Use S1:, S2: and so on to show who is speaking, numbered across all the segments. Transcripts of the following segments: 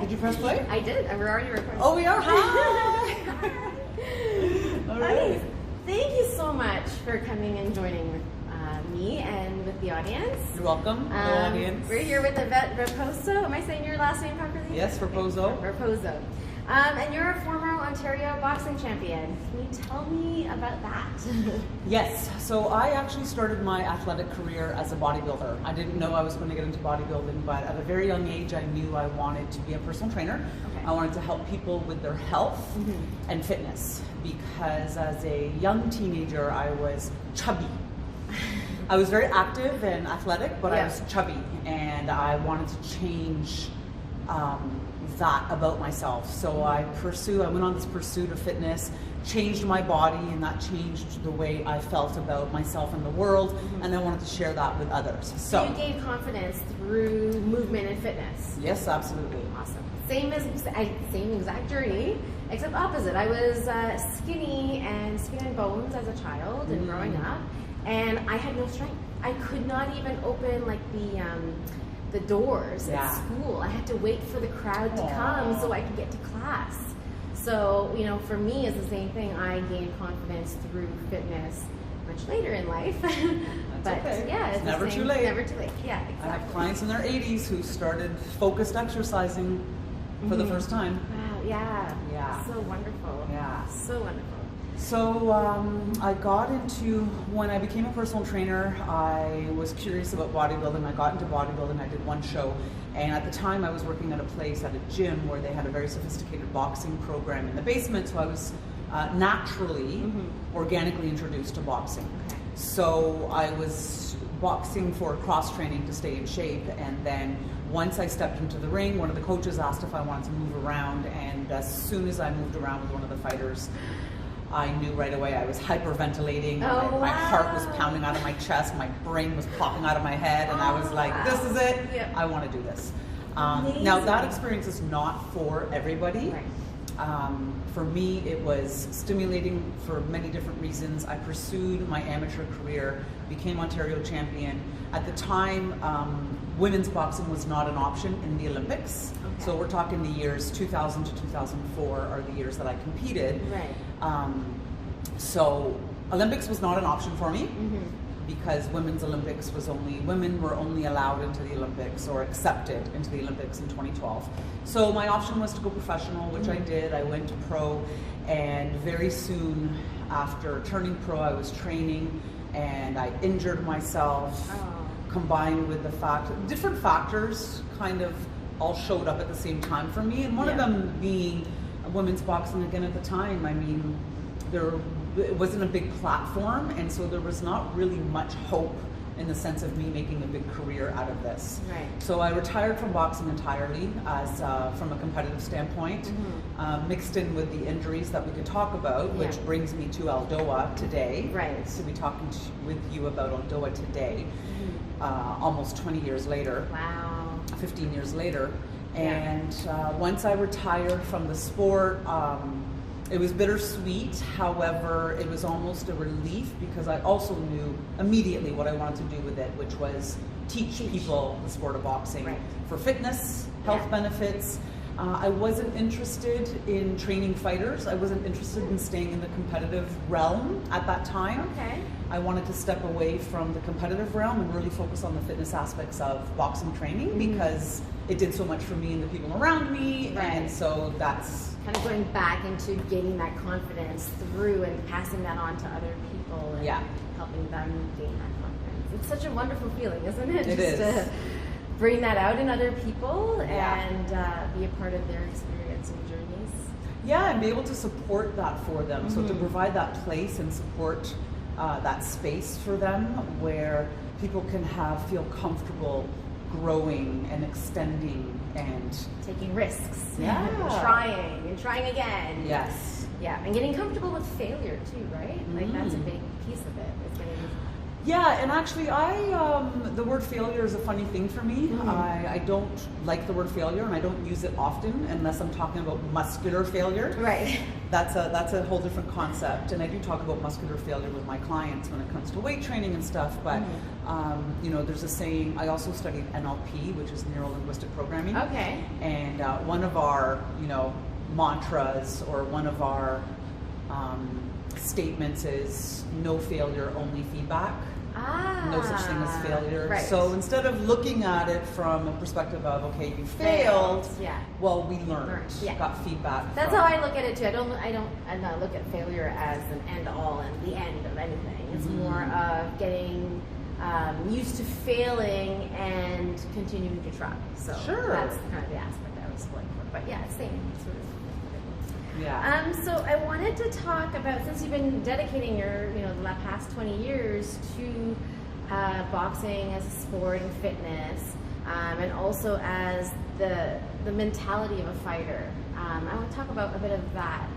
S1: Did you press play?
S2: I did. We're already recording.
S1: Oh, we are? Hi! All right.
S2: Thank you so much for coming and joining with me and with the audience.
S1: You're welcome, audience.
S2: We're here with Yvette Raposo. Am I saying your last name properly?
S1: Yes, Raposo.
S2: Raposo. And you're a former Ontario boxing champion. Can you tell me about that?
S1: Yes. So I actually started my athletic career as a bodybuilder. I didn't know I was going to get into bodybuilding, but at a very young age, I knew I wanted to be a personal trainer. Okay. I wanted to help people with their health and fitness, because as a young teenager, I was chubby. I was very active and athletic, but I was chubby, and I wanted to change that about myself. So I went on this pursuit of fitness, changed my body, and that changed the way I felt about myself and the world, and I wanted to share that with others.
S2: So you gained confidence through movement and fitness?
S1: Yes, absolutely.
S2: Awesome. Same exact journey, except opposite. I was skinny and skin and bones as a child and growing up, and I had no strength. I could not even open like the doors at school. I had to wait for the crowd to come so I could get to class. So, you know, for me, it's the same thing. I gained confidence through fitness much later in life. But yeah, it's
S1: never too late.
S2: Never too late. Yeah, exactly.
S1: I have clients in their 80s who started focused exercising for the first time.
S2: Wow, yeah. So wonderful.
S1: Yeah.
S2: So wonderful.
S1: So I got into, when I became a personal trainer, I was curious about bodybuilding. I got into bodybuilding. I did one show, and at the time I was working at a place, at a gym, where they had a very sophisticated boxing program in the basement, so I was naturally, organically introduced to boxing. Okay. So I was boxing for cross-training to stay in shape, and then once I stepped into the ring, one of the coaches asked if I wanted to move around, and as soon as I moved around with one of the fighters, I knew right away I was hyperventilating. My heart was pounding out of my chest, my brain was popping out of my head, and I was like, this is it, I want to do this. Now that experience is not for everybody. Right. For me, it was stimulating for many different reasons. I pursued my amateur career, became Ontario champion. At the time, women's boxing was not an option in the Olympics. Okay. So we're talking the years 2000 to 2004 are the years that I competed. Right. So Olympics was not an option for me because women's Olympics was women were only allowed into the Olympics or accepted into the Olympics in 2012. So my option was to go professional, which I did. I went to pro, and very soon after turning pro, I was training and I injured myself, combined with the fact, different factors kind of all showed up at the same time for me, and one of them being women's boxing again at the time. I mean, it wasn't a big platform, and so there was not really much hope in the sense of me making a big career out of this. Right. So I retired from boxing entirely as from a competitive standpoint, mixed in with the injuries that we could talk about, which brings me to Aldoa today. Right. To be talking with you about Aldoa today, almost 20 years later. Wow. 15 years later. And once I retired from the sport, it was bittersweet. However, it was almost a relief because I also knew immediately what I wanted to do with it, which was teach people the sport of boxing for fitness, health benefits. I wasn't interested in training fighters. I wasn't interested in staying in the competitive realm at that time. Okay. I wanted to step away from the competitive realm and really focus on the fitness aspects of boxing training because it did so much for me and the people around me, and so that's
S2: kind of going back into gaining that confidence through and passing that on to other people and helping them gain that confidence. It's such a wonderful feeling, isn't it?
S1: It is.
S2: To bring that out in other people and be a part of their experience and journeys.
S1: Yeah, and be able to support that for them. So to provide that place and support that space for them where people can feel comfortable growing and extending and
S2: taking risks, trying again.
S1: Yes.
S2: Yeah, and getting comfortable with failure too, right? Like that's a big piece of it. It's getting
S1: Yeah, and actually, the word failure is a funny thing for me. I don't like the word failure, and I don't use it often unless I'm talking about muscular failure.
S2: Right.
S1: That's a whole different concept, and I do talk about muscular failure with my clients when it comes to weight training and stuff. But you know, there's a saying. I also studied NLP, which is neuro linguistic programming.
S2: Okay.
S1: And one of our mantras, or one of our statements is no failure, only feedback. No such thing as failure.
S2: Right.
S1: So instead of looking at it from a perspective of, okay, you failed, well, we learned, got feedback.
S2: That's how I look at it too. I don't look at failure as an end all and the end of anything. It's more of getting used to failing and continuing to try. So that's kind of the aspect I was going for. But yeah, it's same. It's sort of
S1: yeah.
S2: So I wanted to talk about, since you've been dedicating your, the past 20 years to boxing as a sport and fitness, and also as the mentality of a fighter. I want to talk about a bit of that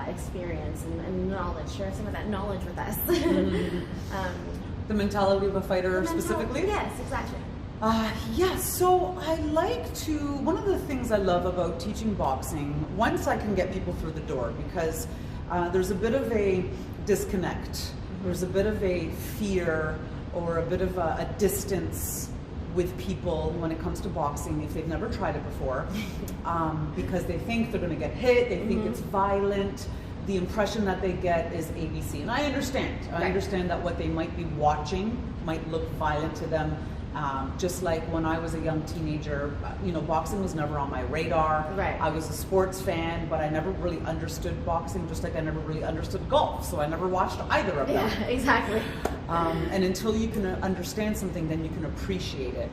S2: experience and knowledge. Share some of that knowledge with us.
S1: The mentality of a fighter specifically?
S2: Yes, exactly.
S1: So one of the things I love about teaching boxing, once I can get people through the door, because there's a bit of a disconnect, there's a bit of a fear or a bit of a distance with people when it comes to boxing if they've never tried it before, because they think they're going to get hit, they think it's violent. The impression that they get is ABC, and I understand. I understand that what they might be watching might look violent to them. Just like when I was a young teenager, boxing was never on my radar.
S2: Right.
S1: I was a sports fan, but I never really understood boxing, just like I never really understood golf, so I never watched either of them.
S2: Yeah, exactly.
S1: And until you can understand something, then you can appreciate it.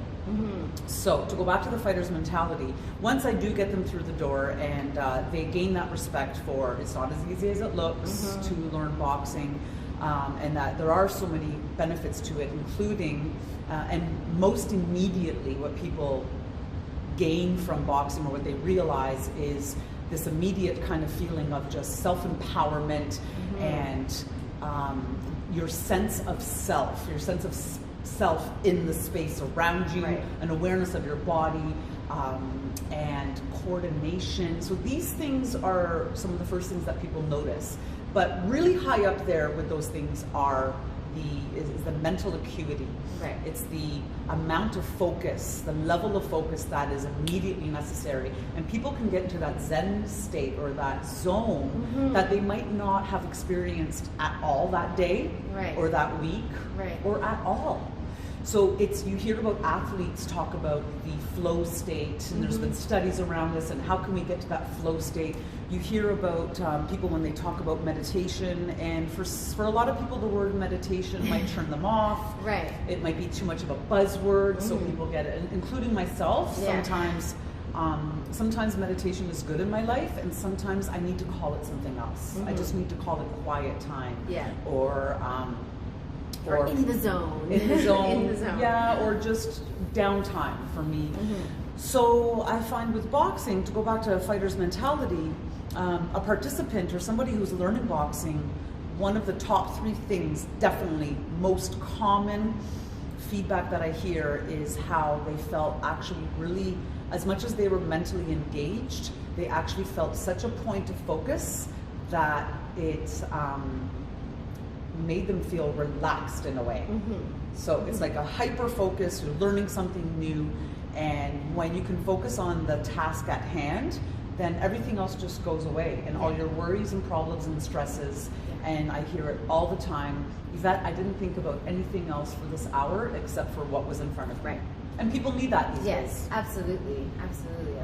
S1: So to go back to the fighter's mentality, once I do get them through the door and they gain that respect for it's not as easy as it looks to learn boxing, and that there are so many benefits to it, including and most immediately what people gain from boxing, or what they realize, is this immediate kind of feeling of just self-empowerment and your sense of self, in the space around you, an awareness of your body, and coordination. So these things are some of the first things that people notice. But really high up there with those things are is the mental acuity.
S2: Right.
S1: It's the amount of focus, the level of focus that is immediately necessary. And people can get into that Zen state or that zone that they might not have experienced at all that day or that week or at all. So you hear about athletes talk about the flow state, and there's been studies around this and how can we get to that flow state. You hear about people when they talk about meditation, and for a lot of people the word meditation might turn them off.
S2: Right.
S1: It might be too much of a buzzword, so people get it, including myself. Sometimes meditation is good in my life, and sometimes I need to call it something else. I just need to call it quiet time. Or
S2: in the zone.
S1: In the zone.
S2: In the zone.
S1: Yeah, or just downtime for me. So I find with boxing, to go back to a fighter's mentality, a participant or somebody who's learning boxing, one of the top 3 things, definitely most common feedback that I hear, is how they felt actually really, as much as they were mentally engaged, they actually felt such a point of focus that it made them feel relaxed in a way. So it's like a hyper focus, you're learning something new, and when you can focus on the task at hand, then everything else just goes away, and all your worries and problems and stresses. And I hear it all the time, Yvette, I didn't think about anything else for this hour except for what was in front of me. And people need that these days.
S2: Yes, absolutely.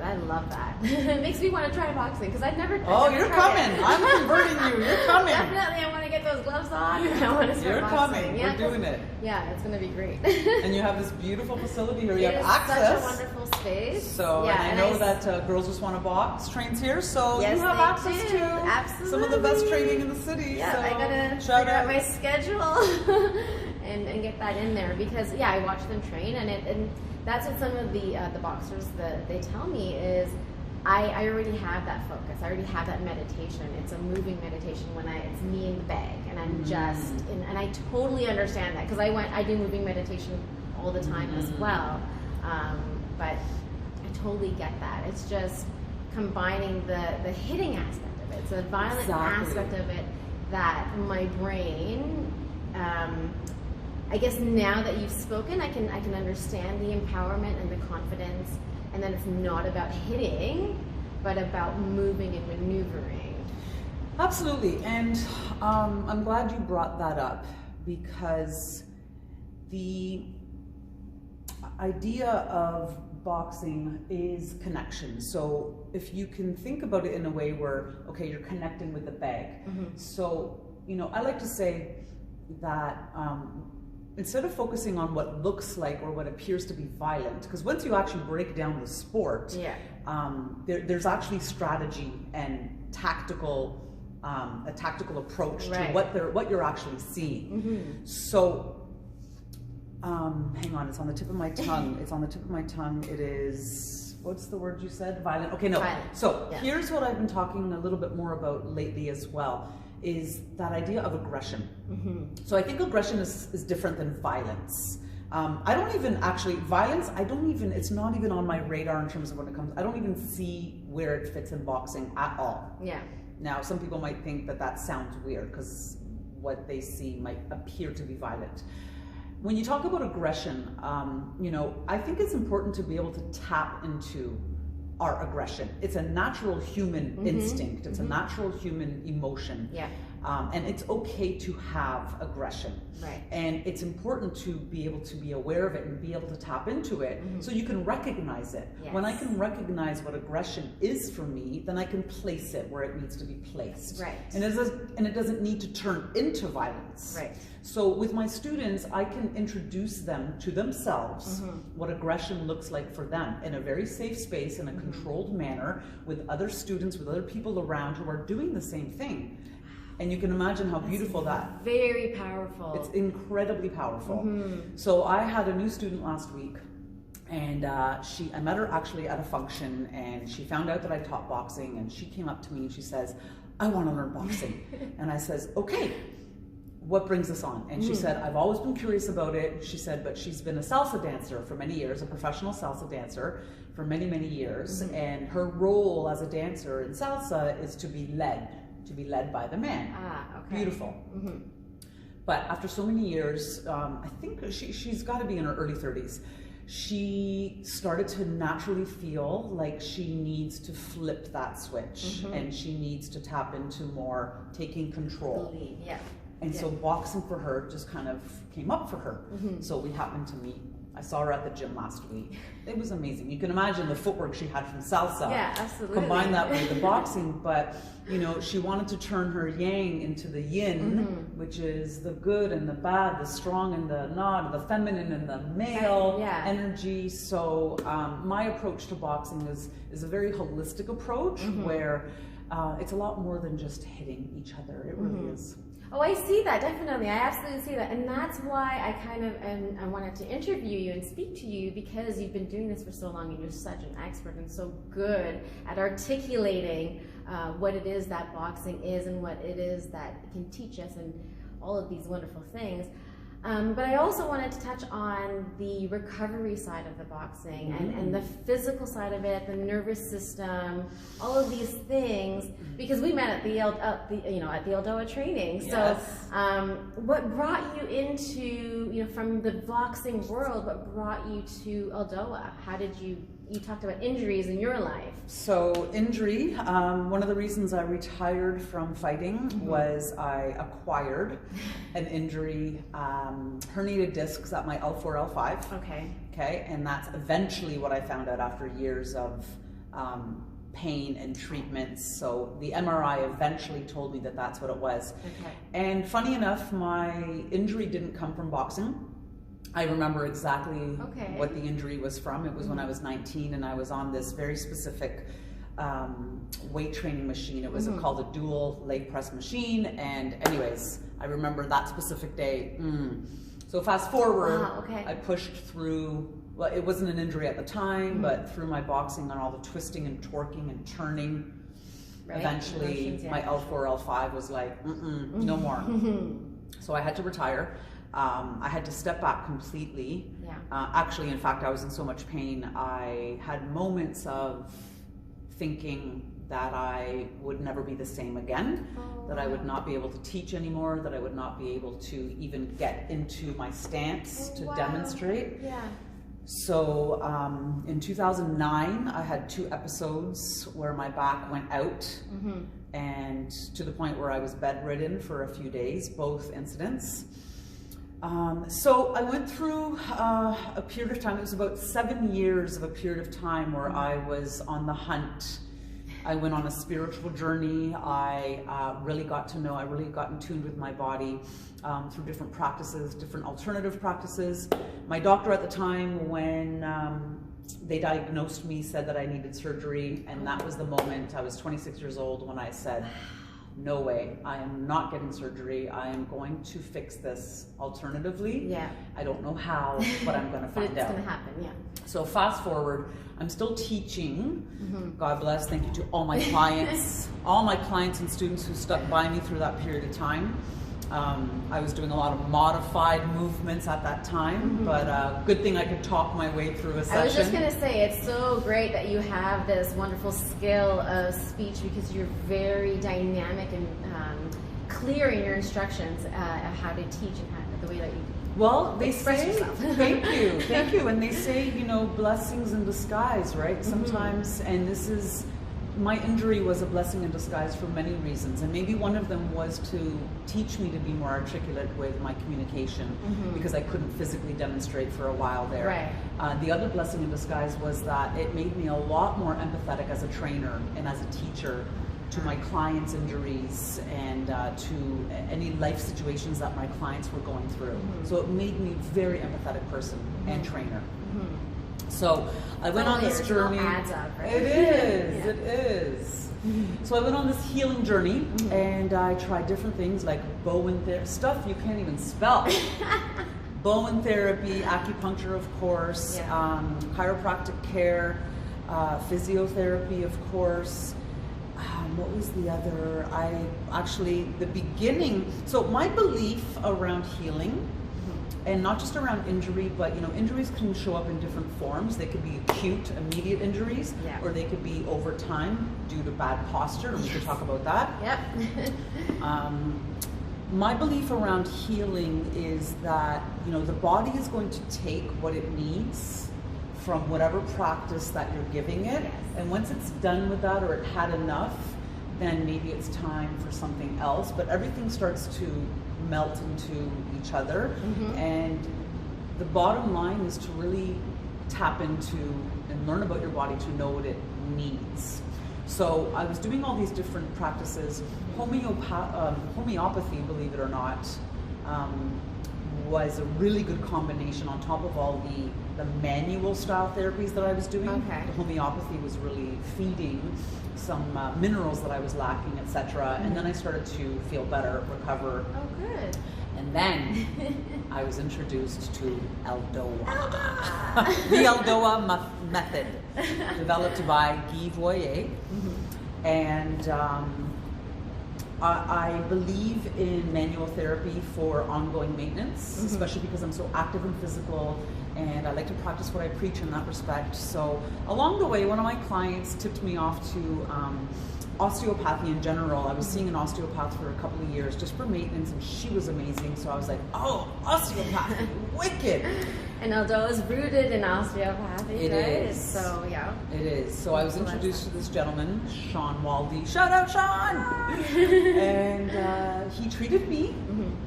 S2: I love that. It makes me want to try boxing, because I've never.
S1: You're coming. I'm converting you. You're coming.
S2: Definitely, I want to get those gloves on. I want to start boxing.
S1: You're coming. We're doing it.
S2: Yeah, it's going to be great.
S1: And you have this beautiful facility here. You have access.
S2: Such a wonderful space.
S1: So, and I know that Girls Just Want to Box trains here, so you have access to some of the best training in the city.
S2: Yeah,
S1: so
S2: I gotta figure out my schedule and get that in there, because I watch them train, and that's what some of the boxers that they tell me is, I already have that focus. I already have that meditation. It's a moving meditation when it's me in the bag, and I'm just, and I totally understand that because I do moving meditation all the time as well. But I totally get that. It's just combining the hitting aspect of it. It's the violent aspect of it that my brain, I guess now that you've spoken, I can understand the empowerment and the confidence, and then it's not about hitting, but about moving and maneuvering.
S1: Absolutely, and I'm glad you brought that up, because the idea of boxing is connection. So if you can think about it in a way where, okay, you're connecting with the bag. So, I like to say that instead of focusing on what looks like or what appears to be violent, because once you actually break down the sport, there's actually strategy and a tactical approach to what you're actually seeing. So hang on, it's on the tip of my tongue. It's on the tip of my tongue. It is, what's the word you said? Violent. Okay, no. Violent. So here's what I've been talking a little bit more about lately as well, is that idea of aggression. So I think aggression is different than violence. I don't even actually, violence, it's not even on my radar in terms of when it comes, I don't even see where it fits in boxing at all. Yeah. Now, some people might think that sounds weird because what they see might appear to be violent. When you talk about aggression, I think it's important to be able to tap into our aggression. It's a natural human instinct. It's a natural human emotion. Yeah. And it's okay to have aggression. Right. And it's important to be able to be aware of it and be able to tap into it so you can recognize it. Yes. When I can recognize what aggression is for me, then I can place it where it needs to be placed. Right. And it doesn't need to turn into violence. Right. So with my students, I can introduce them to themselves, what aggression looks like for them in a very safe space, in a controlled manner, with other students, with other people around who are doing the same thing. And you can imagine how beautiful that.
S2: Very powerful.
S1: It's incredibly powerful. So I had a new student last week, and I met her actually at a function, and she found out that I taught boxing, and she came up to me and she says, "I want to learn boxing." And I says, "Okay, what brings this on?" And she said, "I've always been curious about it." She said, but she's been a salsa dancer for many years, a professional salsa dancer for many, many years. And her role as a dancer in salsa is to be led by the man. Okay. Beautiful. But after so many years, I think she's got to be in her early 30s. She started to naturally feel like she needs to flip that switch, and she needs to tap into more taking control. Yeah. And so boxing for her just kind of came up for her. So we happened to meet. I saw her at the gym last week. It was amazing. You can imagine the footwork she had from salsa. Yeah, absolutely. Combine that with the boxing, but she wanted to turn her yang into the yin, which is the good and the bad, the strong and the not, the feminine and the male energy. So my approach to boxing is a very holistic approach where it's a lot more than just hitting each other. It really is.
S2: Oh, I see that, definitely. I absolutely see that. And that's why I wanted to interview you and speak to you, because you've been doing this for so long and you're such an expert and so good at articulating what it is that boxing is and what it is that it can teach us and all of these wonderful things. But I also wanted to touch on the recovery side of the boxing and the physical side of it, the nervous system, all of these things, because we met at the Aldoa training. Yes. So what brought you into, from the boxing world, what brought you to Aldoa? How did you talked about injuries in your life.
S1: So injury, one of the reasons I retired from fighting was I acquired an injury, herniated discs at my L4, L5. Okay, and that's eventually what I found out after years of pain and treatments. So the MRI eventually told me that that's what it was. And funny enough, my injury didn't come from boxing. I remember exactly what the injury was from. It was when I was 19 and I was on this very specific weight training machine. It was called a dual leg press machine. And anyways, I remember that specific day. So fast forward, I pushed through well, it wasn't an injury at the time, but through my boxing and all the twisting and torquing and turning, eventually
S2: Emotions,
S1: my L4, L5 was like, no more. So I had to retire. I had to step back completely. Actually, in fact, I was in so much pain. I had moments of thinking that I would never be the same again, that I would not be able to teach anymore, that I would not be able to even get into my stance to demonstrate. So in 2009, I had 2 episodes where my back went out, and to the point where I was bedridden for a few days, both incidents. So I went through a period of time. It was about 7 years of a period of time where I was on the hunt. I went on a spiritual journey. I really got in tune with my body through different practices, different alternative practices. My doctor at the time, when they diagnosed me, said that I needed surgery, and that was the moment. I was 26 years old when I said, no way, I am not getting surgery. I am going to fix this alternatively. I don't know how, but I'm going to find out.
S2: But it's going to happen,
S1: So fast forward, I'm still teaching. God bless, thank you to all my clients, all my clients and students who stuck by me through that period of time. I was doing a lot of modified movements at that time, but good thing I could talk my way through a session.
S2: I was just going to say, it's so great that you have this wonderful skill of speech, because you're very dynamic and clear in your instructions of how to teach and the way that you
S1: they
S2: express
S1: say,
S2: yourself.
S1: thank you. And they say, you know, blessings in disguise, right? Sometimes, and this is, my injury was a blessing in disguise for many reasons, and maybe one of them was to teach me to be more articulate with my communication, because I couldn't physically demonstrate for a while there. The other blessing in disguise was that it made me a lot more empathetic as a trainer and as a teacher to my clients' injuries and to any life situations that my clients were going through. So it made me a very empathetic person and trainer. So I went on this journey.
S2: It all adds up, right?
S1: It is, it is. So I went on this healing journey, and I tried different things like Bowen therapy, stuff you can't even spell. Bowen therapy, acupuncture, of course, chiropractic care, physiotherapy, of course. What was the other? The beginning, so my belief around healing, and not just around injury, but you know, injuries can show up in different forms. They could be acute, immediate injuries, or they could be over time due to bad posture, and we could talk about that. My belief around healing is that, you know, the body is going to take what it needs from whatever practice that you're giving it, and once it's done with that, or it had enough, then maybe it's time for something else. But everything starts to melt into each other, and the bottom line is to really tap into and learn about your body to know what it needs. So I was doing all these different practices. Homeopathy, believe it or not, was a really good combination on top of all the manual style therapies that I was doing. The homeopathy was really feeding some minerals that I was lacking, etc. And then I started to feel better, recover.
S2: Oh, good.
S1: And then I was introduced to Eldoa. The Eldoa method, developed by Guy Voyer. And I believe in manual therapy for ongoing maintenance, especially because I'm so active and physical, and I like to practice what I preach in that respect. So along the way, one of my clients tipped me off to osteopathy in general. I was seeing an osteopath for a couple of years just for maintenance, and she was amazing. So I was like, oh, osteopathy, wicked.
S2: And Eldoa is rooted in osteopathy,
S1: It
S2: right?
S1: is.
S2: So, yeah.
S1: It is. So I was introduced to this gentleman, Sean Waldy. Shout out, Sean! And he treated me,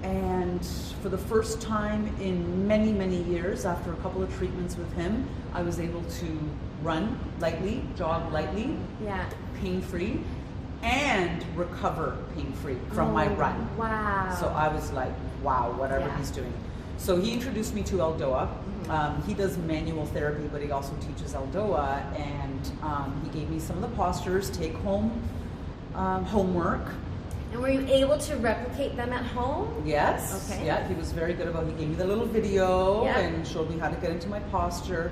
S1: and for the first time in many, many years, after a couple of treatments with him, I was able to run lightly, jog lightly, pain-free, and recover pain-free from my run.
S2: Wow.
S1: So I was like, wow, whatever he's doing. So he introduced me to Eldoa. He does manual therapy, but he also teaches Eldoa, and he gave me some of the postures, take home homework,
S2: And were you able to replicate them at home?
S1: Yes.
S2: Okay.
S1: Yeah, he was very good about it. He gave me the little video
S2: Yeah.
S1: and showed me how to get into my posture.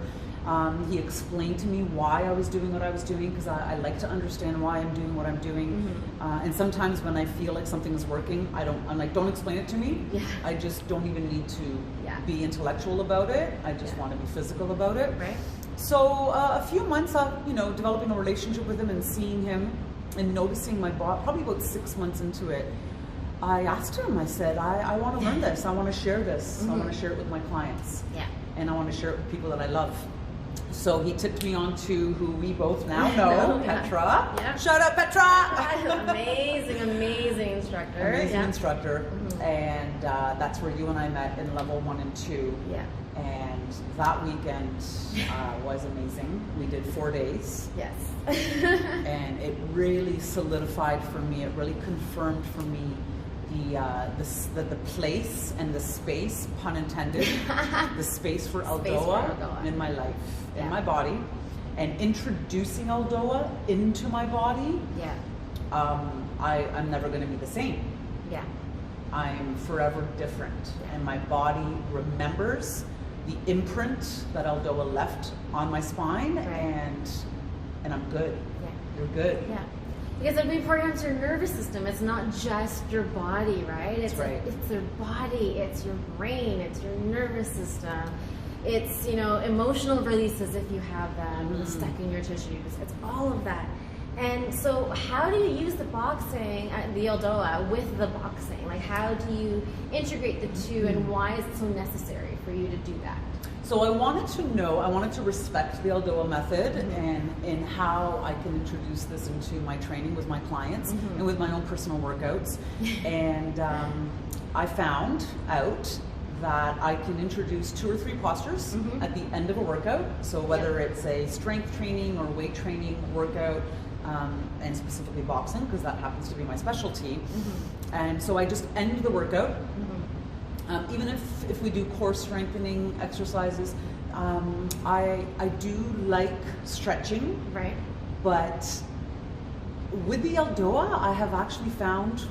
S1: He explained to me why I was doing what I was doing, because I like to understand why I'm doing what I'm doing. And sometimes when I feel like something is working, I'm like, don't explain it to me.
S2: Yeah.
S1: I just don't even need to
S2: Yeah.
S1: be intellectual about it. I just want to be physical about it.
S2: Right.
S1: So a few months of, developing a relationship with him and seeing him and noticing my body, probably about 6 months into it, I asked him, I said, I want to learn this. I want to share this. I want to share it with my clients.
S2: Yeah.
S1: And I want to share it with people that I love. So he tipped me on to who we both now know, Petra.
S2: Yeah.
S1: Shout out, Petra!
S2: Amazing instructor.
S1: Amazing instructor. And that's where you and I met in level 1 and 2.
S2: Yeah.
S1: And that weekend was amazing. We did 4 days.
S2: Yes.
S1: And it really solidified for me, it really confirmed for me the place and the space, pun intended, the space for Aldoa in my life, in my body, and introducing Aldoa into my body.
S2: Yeah.
S1: I'm never going to be the same.
S2: Yeah.
S1: I'm forever different, and my body remembers the imprint that Aldoa left on my spine,
S2: right.
S1: and I'm good.
S2: Yeah.
S1: You're good.
S2: Yeah. Because it programs your nervous system. It's not just your body, right?
S1: That's right.
S2: It's your body, it's your brain, it's your nervous system. It's, emotional releases if you have them stuck in your tissues. It's all of that. And so how do you use the boxing, the Aldoa, with the boxing? Like, how do you integrate the two, and why is it so necessary for you to do that?
S1: So I wanted to respect the Aldoa method and in how I can introduce this into my training with my clients and with my own personal workouts. And I found out that I can introduce 2 or 3 postures at the end of a workout. So whether it's a strength training or weight training workout, and specifically boxing, because that happens to be my specialty. And so I just end the workout. Even if we do core strengthening exercises, I do like stretching.
S2: Right.
S1: But with the Aldoa, I have actually found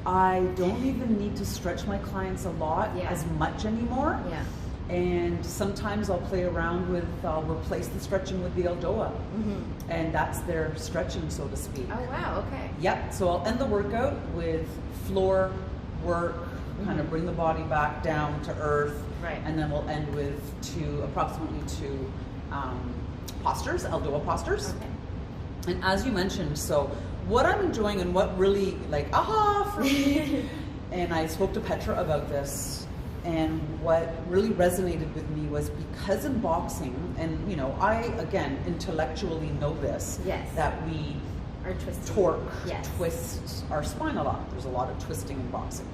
S1: I don't even need to stretch my clients a lot as much anymore.
S2: Yeah.
S1: And sometimes I'll play around with, I'll replace the stretching with the Aldoa. And that's their stretching, so to speak.
S2: Oh, wow, okay.
S1: Yep, so I'll end the workout with floor work, kind of bring the body back down to earth.
S2: Right.
S1: And then we'll end with approximately two postures, Aldoa postures.
S2: Okay.
S1: And as you mentioned, so what I'm enjoying and what really for me, and I spoke to Petra about this, and what really resonated with me was because in boxing, and I again intellectually know this, that we
S2: or twisting.
S1: torque, twist our spine a lot. There's a lot of twisting in boxing.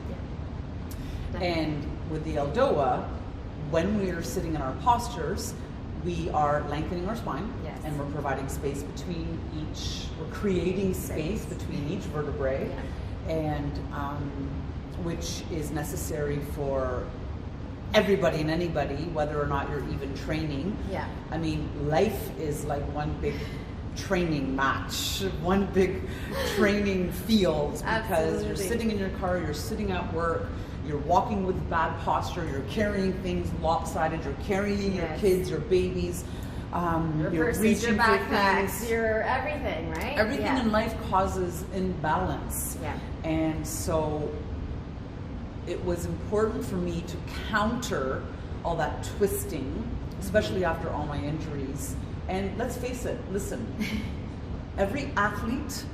S2: Yeah.
S1: And with the Aldoa, when we are sitting in our postures, we are lengthening our spine, and we're providing space between each, we're creating space between each vertebrae, and which is necessary for everybody and anybody, whether or not you're even training.
S2: Yeah.
S1: I mean, life is like one big training match, one big training field, because you're sitting in your car, you're sitting at work, you're walking with bad posture, you're carrying things lopsided, you're carrying your kids, your babies,
S2: your purses, your backpacks, your everything, right?
S1: Everything in life causes imbalance.
S2: Yeah.
S1: And so it was important for me to counter all that twisting, especially after all my injuries. And let's face it, listen, every athlete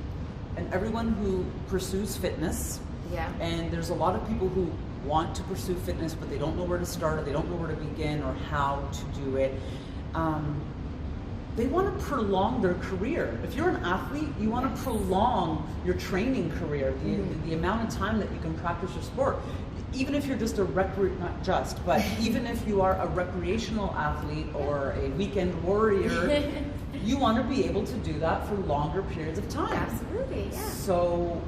S1: and everyone who pursues fitness, and there's a lot of people who want to pursue fitness, but they don't know where to start, or they don't know where to begin, or how to do it. They want to prolong their career. If you're an athlete, you want to prolong your training career, the amount of time that you can practice your sport. Even if you're just even if you are a recreational athlete or a weekend warrior, you want to be able to do that for longer periods of time.
S2: Absolutely, yeah.
S1: So,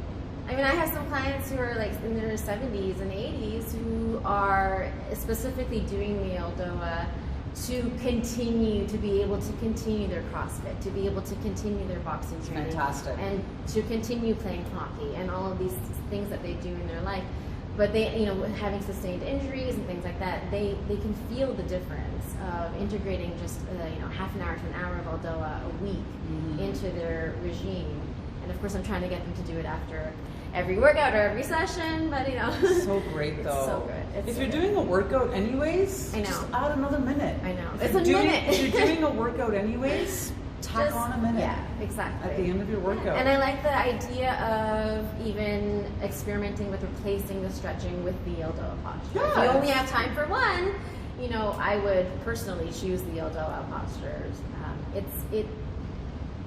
S2: I mean, I have some clients who are like in their 70s and 80s who are specifically doing the Aldoa to continue to be able to continue their CrossFit, to be able to continue their boxing training,
S1: fantastic,
S2: and to continue playing hockey and all of these things that they do in their life. But they, you know, having sustained injuries and things like that, they can feel the difference of integrating just you know, half an hour to an hour of Aldoa a week into their regime. And of course, I'm trying to get them to do it after every workout or every session, but you know.
S1: So great though.
S2: It's so good. It's
S1: if
S2: so
S1: you're
S2: good.
S1: doing a workout anyways,
S2: I know.
S1: just add another minute.
S2: I know.
S1: If
S2: It's a minute.
S1: If you're doing a workout anyways, tack
S2: Just,
S1: on a minute.
S2: Yeah, exactly.
S1: At the end of your workout.
S2: And I like the idea of even experimenting with replacing the stretching with the Aldoa posture.
S1: Yeah.
S2: If you only have time for one, you know, I would personally choose the Aldoa postures.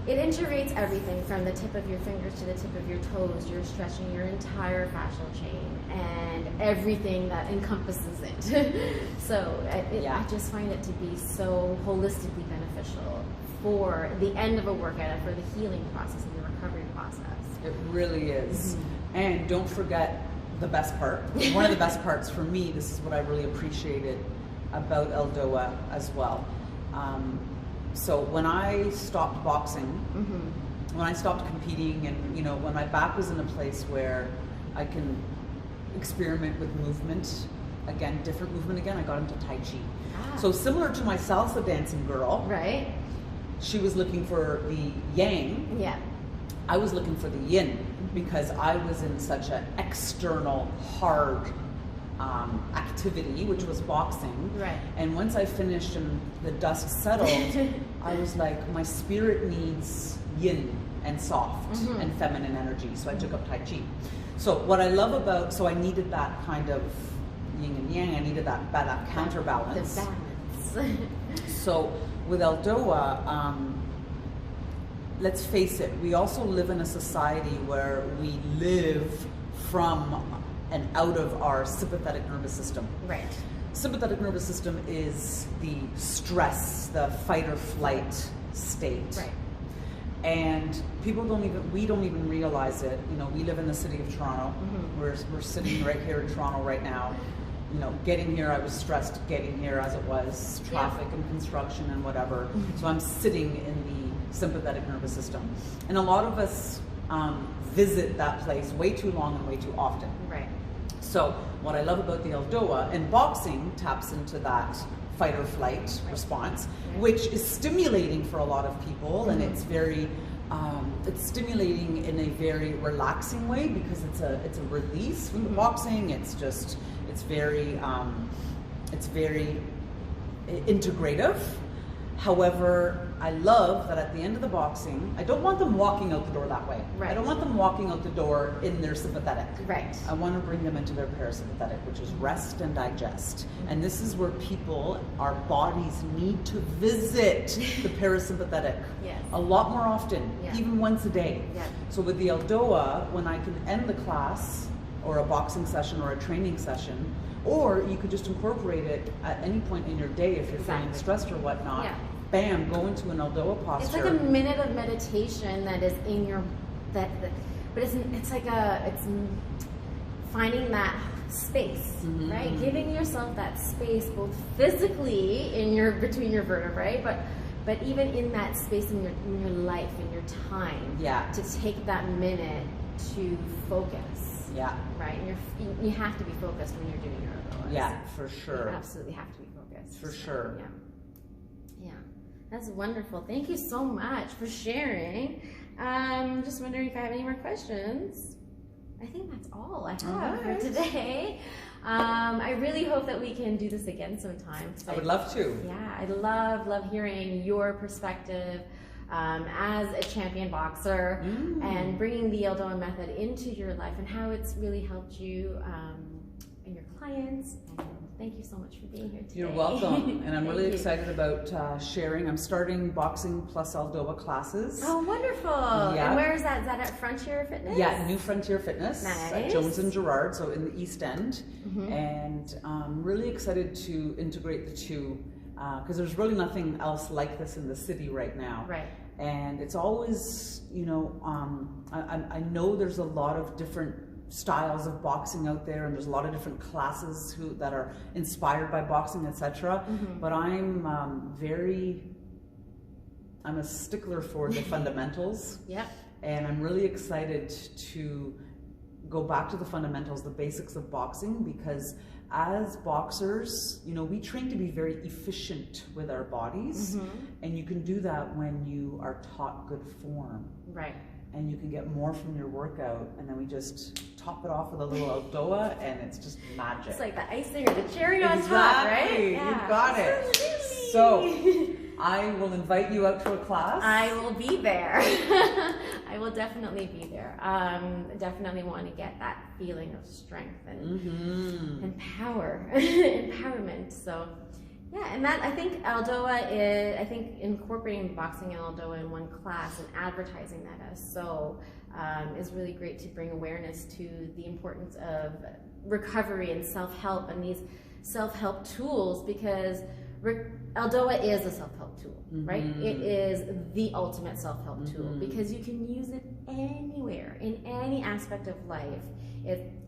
S2: It integrates everything from the tip of your fingers to the tip of your toes. You're stretching your entire fascial chain and everything that encompasses it. So I just find it to be so holistically beneficial for the end of a workout and for the healing process and the recovery process.
S1: It really is. And don't forget the best part. One of the best parts for me, this is what I really appreciated about Aldoa as well. So when I stopped boxing, when I stopped competing, and you know, when my back was in a place where I can experiment with movement again, different movement again, I got into Tai Chi. So similar to my salsa dancing girl,
S2: right?
S1: She was looking for the yang.
S2: Yeah.
S1: I was looking for the yin, because I was in such an external hard activity, which was boxing.
S2: Right.
S1: And once I finished and the dust settled, I was like, my spirit needs yin and soft and feminine energy. So I took up Tai Chi. So what I love about, so I needed that kind of yin and yang, I needed that counterbalance.
S2: The balance.
S1: So with Aldoa, let's face it, we also live in a society where we live from and out of our sympathetic nervous system.
S2: Right.
S1: Sympathetic nervous system is the stress, the fight or flight state.
S2: Right.
S1: And people we don't even realize it. You know, we live in the city of Toronto. We're sitting right here in Toronto right now. You know, getting here, I was stressed getting here as it was, traffic and construction and whatever. So I'm sitting in the sympathetic nervous system. And a lot of us visit that place way too long and way too often.
S2: Right.
S1: So what I love about the Aldoa, and boxing taps into that fight or flight response, which is stimulating for a lot of people, and it's very, it's stimulating in a very relaxing way, because it's a release from the boxing. It's just, it's very integrative. However, I love that at the end of the boxing, I don't want them walking out the door that way.
S2: Right.
S1: I don't want them walking out the door in their sympathetic.
S2: Right.
S1: I want to bring them into their parasympathetic, which is rest and digest. And this is where people, our bodies need to visit the parasympathetic a lot more often, even once a day. So with the Aldoa, when I can end the class, or a boxing session or a training session, or you could just incorporate it at any point in your day if you're feeling stressed or whatnot. Bam, go into an Aldoa posture.
S2: It's like a minute of meditation that is in your but it's finding that space, right? Giving yourself that space, both physically in between your vertebrae, but even in that space in your life, in your time. To take that minute to focus. Right. And you have to be focused when you're doing your Aldoa.
S1: For sure.
S2: You absolutely have to be focused.
S1: For sure.
S2: Yeah. That's wonderful. Thank you so much for sharing. Just wondering if I have any more questions. I think that's all I have for today. I really hope that we can do this again sometime.
S1: I would love to.
S2: Yeah, I love hearing your perspective as a champion boxer and bringing the Aldoa method into your life and how it's really helped you and your clients. And thank you so much for being here today.
S1: You're welcome. And I'm really excited about sharing. I'm starting boxing plus Aldoa classes.
S2: Oh, wonderful. And where is that? Is that at Frontier Fitness?
S1: Yeah, New Frontier Fitness.
S2: Nice.
S1: At Jones and Gerard, so in the East End. And I'm really excited to integrate the two, because there's really nothing else like this in the city right now.
S2: Right.
S1: And it's always, you know, I know there's a lot of different styles of boxing out there, and there's a lot of different classes that are inspired by boxing, etc. But I'm I'm a stickler for the fundamentals.
S2: Yep.
S1: And I'm really excited to go back to the fundamentals, the basics of boxing, because as boxers, you know, we train to be very efficient with our bodies, and you can do that when you are taught good form.
S2: Right.
S1: And you can get more from your workout, and then we just top it off with a little Aldoa, and it's just magic.
S2: It's like the icing or the cherry on top, right?
S1: Yeah. You got it. So I will invite you out to a class.
S2: I will be there. I will definitely be there. Definitely want to get that feeling of strength and power, empowerment. So yeah, and that I think Aldoa is, I think incorporating boxing and Aldoa in one class and advertising that as so is really great to bring awareness to the importance of recovery and self-help and these self-help tools, because Aldoa is a self-help tool, right? It is the ultimate self-help tool, because you can use it anywhere, in any aspect of life.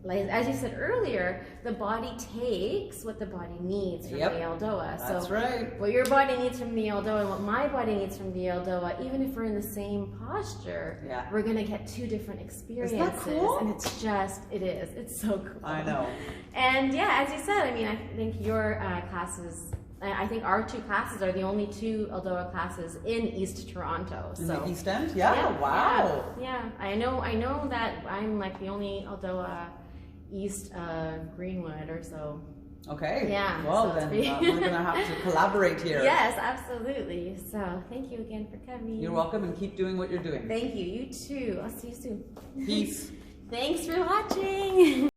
S2: Like, as you said earlier, the body takes what the body needs from the Aldoa.
S1: That's right.
S2: What your body needs from the Aldoa and what my body needs from the Aldoa, even if we're in the same posture, we're going to get two different experiences.
S1: Isn't that cool?
S2: And it's just, it's so cool.
S1: I know.
S2: And yeah, as you said, I mean, I think your classes, I think our two classes are the only two Aldoa classes in East Toronto.
S1: In the East End? Yeah, wow.
S2: Yeah. I know that I'm like the only Aldoa East Greenwood or so.
S1: Okay.
S2: Yeah.
S1: Well, so then we're going to have to collaborate here.
S2: Yes, absolutely. So thank you again for coming.
S1: You're welcome, and keep doing what you're doing.
S2: Thank you. You too. I'll see you soon.
S1: Peace.
S2: Thanks for watching.